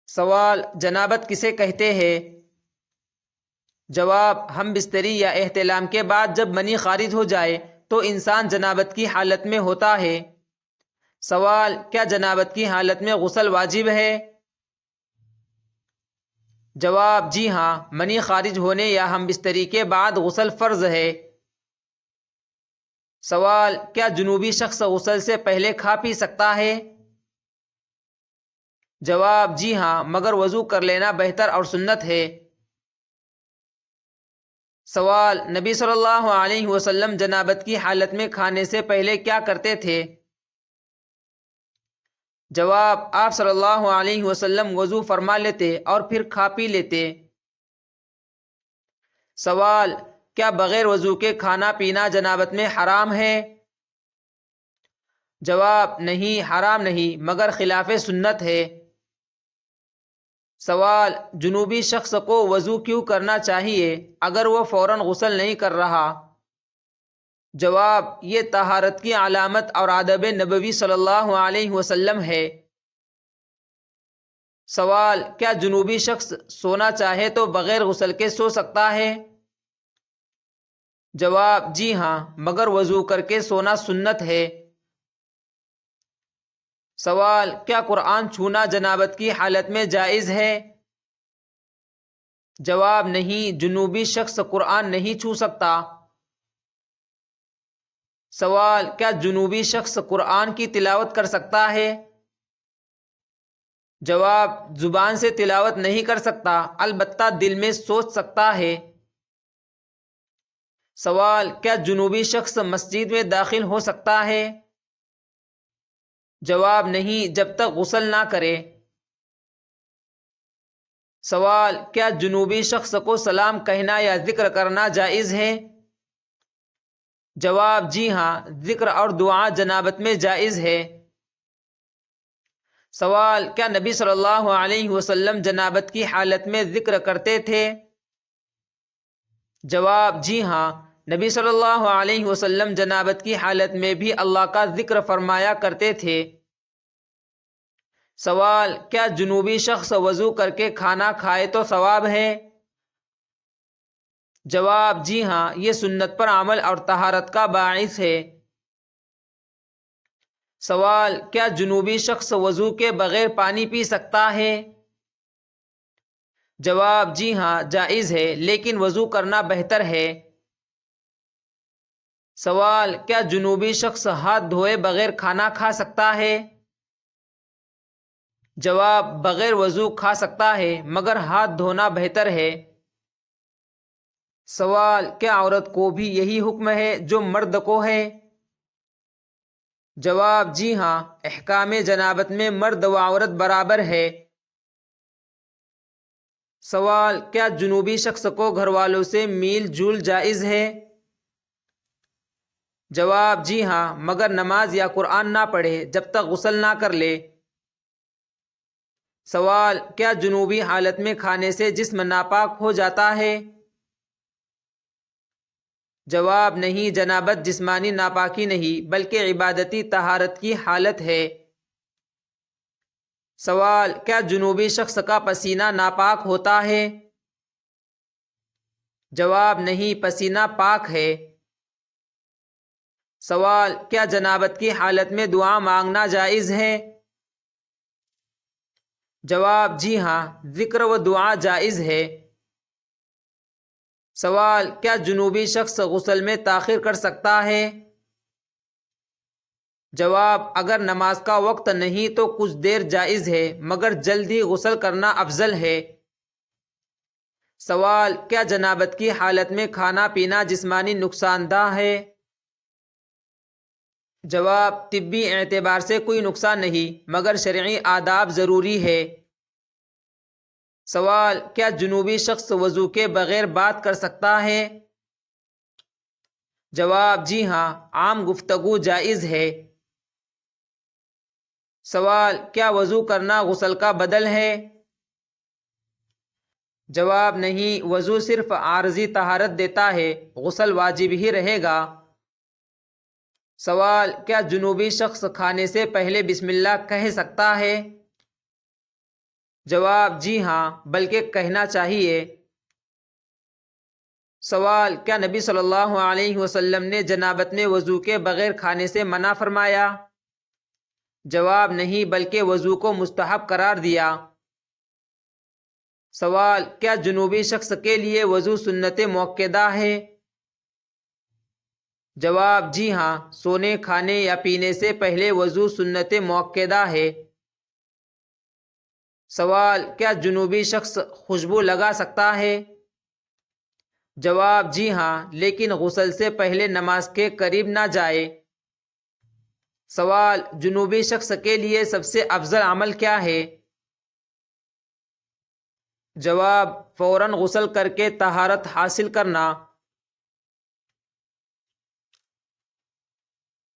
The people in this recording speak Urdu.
سوال: جنابت کسے کہتے ہیں؟ جواب: ہم بستری یا احتلام کے بعد جب منی خارج ہو جائے تو انسان جنابت کی حالت میں ہوتا ہے۔ سوال: کیا جنابت کی حالت میں غسل واجب ہے؟ جواب: جی ہاں، منی خارج ہونے یا ہم بستری کے بعد غسل فرض ہے۔ سوال: کیا جنوبی شخص غسل سے پہلے کھا پی سکتا ہے؟ جواب: جی ہاں، مگر وضو کر لینا بہتر اور سنت ہے۔ سوال: نبی صلی اللہ علیہ وسلم جنابت کی حالت میں کھانے سے پہلے کیا کرتے تھے؟ جواب: آپ صلی اللہ علیہ وسلم وضو فرما لیتے اور پھر کھا پی لیتے۔ سوال: کیا بغیر وضو کے کھانا پینا جنابت میں حرام ہے؟ جواب: نہیں، حرام نہیں، مگر خلاف سنت ہے۔ سوال: جنوبی شخص کو وضو کیوں کرنا چاہیے اگر وہ فوراً غسل نہیں کر رہا؟ جواب: یہ طہارت کی علامت اور آداب نبوی صلی اللہ علیہ وسلم ہے۔ سوال: کیا جنوبی شخص سونا چاہے تو بغیر غسل کے سو سکتا ہے؟ جواب: جی ہاں، مگر وضو کر کے سونا سنت ہے۔ سوال: کیا قرآن چھونا جنابت کی حالت میں جائز ہے؟ جواب: نہیں، جنوبی شخص قرآن نہیں چھو سکتا۔ سوال: کیا جنوبی شخص قرآن کی تلاوت کر سکتا ہے؟ جواب: زبان سے تلاوت نہیں کر سکتا، البتہ دل میں سوچ سکتا ہے۔ سوال: کیا جنوبی شخص مسجد میں داخل ہو سکتا ہے؟ جواب: نہیں، جب تک غسل نہ کرے۔ سوال: کیا جنوبی شخص کو سلام کہنا یا ذکر کرنا جائز ہے؟ جواب: جی ہاں، ذکر اور دعا جنابت میں جائز ہے۔ سوال: کیا نبی صلی اللہ علیہ وسلم جنابت کی حالت میں ذکر کرتے تھے؟ جواب: جی ہاں، نبی صلی اللہ علیہ وسلم جنابت کی حالت میں بھی اللہ کا ذکر فرمایا کرتے تھے۔ سوال: کیا جنوبی شخص وضو کر کے کھانا کھائے تو ثواب ہے؟ جواب: جی ہاں، یہ سنت پر عمل اور طہارت کا باعث ہے۔ سوال: کیا جنوبی شخص وضو کے بغیر پانی پی سکتا ہے؟ جواب: جی ہاں، جائز ہے، لیکن وضو کرنا بہتر ہے۔ سوال: کیا جنوبی شخص ہاتھ دھوئے بغیر کھانا کھا سکتا ہے؟ جواب: بغیر وضو کھا سکتا ہے، مگر ہاتھ دھونا بہتر ہے۔ سوال: کیا عورت کو بھی یہی حکم ہے جو مرد کو ہے؟ جواب: جی ہاں، احکام جنابت میں مرد و عورت برابر ہے۔ سوال: کیا جنوبی شخص کو گھر والوں سے میل جول جائز ہے؟ جواب: جی ہاں، مگر نماز یا قرآن نہ پڑھے جب تک غسل نہ کر لے۔ سوال: کیا جنوبی حالت میں کھانے سے جسم ناپاک ہو جاتا ہے؟ جواب: نہیں، جنابت جسمانی ناپاکی نہیں بلکہ عبادتی طہارت کی حالت ہے۔ سوال: کیا جنوبی شخص کا پسینہ ناپاک ہوتا ہے؟ جواب: نہیں، پسینہ پاک ہے۔ سوال: کیا جنابت کی حالت میں دعا مانگنا جائز ہے؟ جواب: جی ہاں، ذکر و دعا جائز ہے۔ سوال: کیا جنوبی شخص غسل میں تاخیر کر سکتا ہے؟ جواب: اگر نماز کا وقت نہیں تو کچھ دیر جائز ہے، مگر جلد ہی غسل کرنا افضل ہے۔ سوال: کیا جنابت کی حالت میں کھانا پینا جسمانی نقصان دہ ہے؟ جواب: طبی اعتبار سے کوئی نقصان نہیں، مگر شرعی آداب ضروری ہے۔ سوال: کیا جنوبی شخص وضو کے بغیر بات کر سکتا ہے؟ جواب: جی ہاں، عام گفتگو جائز ہے۔ سوال: کیا وضو کرنا غسل کا بدل ہے؟ جواب: نہیں، وضو صرف عارضی طہارت دیتا ہے، غسل واجب ہی رہے گا۔ سوال: کیا جنوبی شخص کھانے سے پہلے بسم اللہ کہہ سکتا ہے؟ جواب: جی ہاں، بلکہ کہنا چاہیے۔ سوال: کیا نبی صلی اللہ علیہ وسلم نے جنابت میں وضو کے بغیر کھانے سے منع فرمایا؟ جواب: نہیں، بلکہ وضو کو مستحب قرار دیا۔ سوال: کیا جنوبی شخص کے لیے وضو سنت مؤکدہ ہے؟ جواب: جی ہاں، سونے، کھانے یا پینے سے پہلے وضو سنت مؤکدہ ہے۔ سوال: کیا جنوبی شخص خوشبو لگا سکتا ہے؟ جواب: جی ہاں، لیکن غسل سے پہلے نماز کے قریب نہ جائے۔ سوال: جنوبی شخص کے لیے سب سے افضل عمل کیا ہے؟ جواب: فوراً غسل کر کے طہارت حاصل کرنا۔